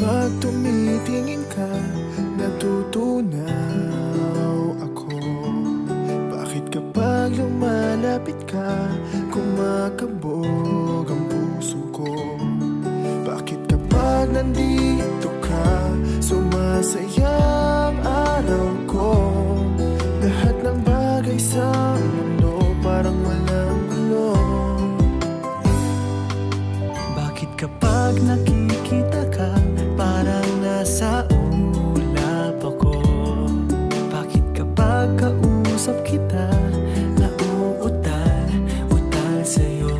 kapag tumitingin ka, natutunaw ako? Bakit kapag lumalapit ka, kumakabog ang puso ko? Bakit kapag nandito ka, sumasaya ang araw ko? Lahat ng bagay sa mundo parang walang gulo. Bakit kapag nakikita ka, parang nasa ulap ako? Bakit kapag kausap kita, nauutal sa'yo?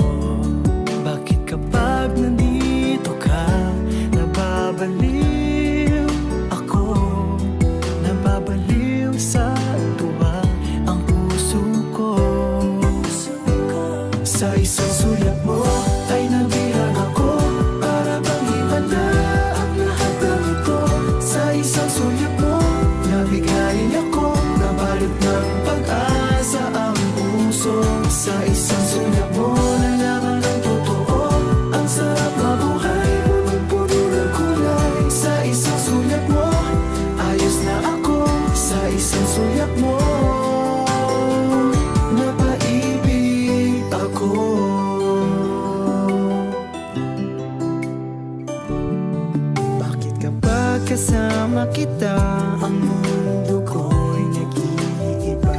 Bakit kapag nandito ka, nababaliw ako? Nababaliw sa tuwa ang puso ko. Sa isang sulat mo ay nabirang ako, para bang himala ang lahat ng ito. Sa isang sulat mo, nabigayin ako, nabalot ng pag-asa ang puso. Sa isang sulat mo, nalaman ang totoo, ang sarap mabuhay, punong-puno ng kulay. Sa isang sulat mo, ayos na ako. Sa isang sulat mo, napaibig ako. Bakit kapag kasama kita, ang mundo ko'y nag-iiba?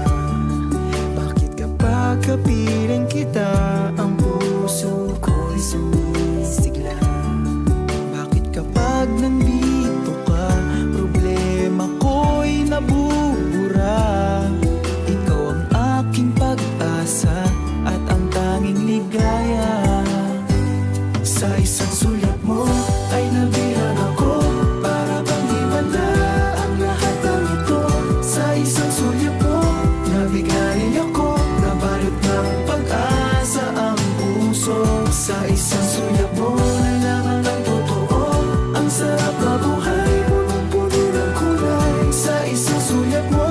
Bakit kapag kapiling kita, ang puso ko'y sumisigla? Bakit kapag nandito ka, problema ko'y nabubura? Ikaw ang aking pag-asa at ang tanging ligaya. Sa isang sulat mo ay nabirang ako, para bang himala ang lahat ng ito. Sa isang sulat mo, nabigayin ako, nabalot ng pag-asa ang puso. Sa isang sulat mo, nalaman ang totoo, ang sarap mabuhay, punong-puno ng kulay. Sa isang sulat mo,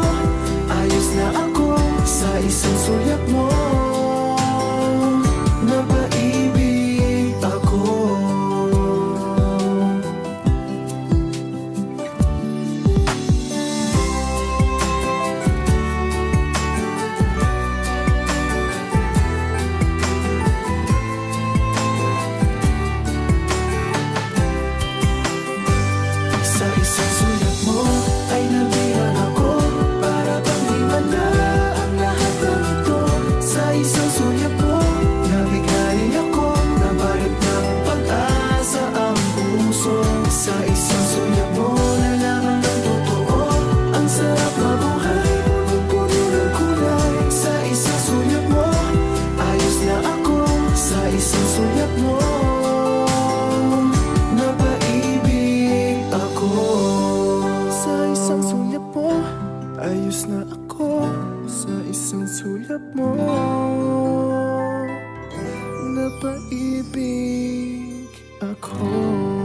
ayos na ako. Sa isang sulat mo, napaibig ako. Sa isang sulat mo ay nabirang ako, para bang himala ang lahat ng ito. Sa isang sulat mo, nabigayin ako, nabalot ng pag-asa ang puso. Sa isang sulat mo, nalaman ang totoo, ang sarap mabuhay, punong-puno ng kulay. Sa isang sulat mo, ayos na ako. Sa isang sulat mo, napaibig ako. Sa isang sulat mo, ayos na ako. Sa isang sulat mo, napaibig ako.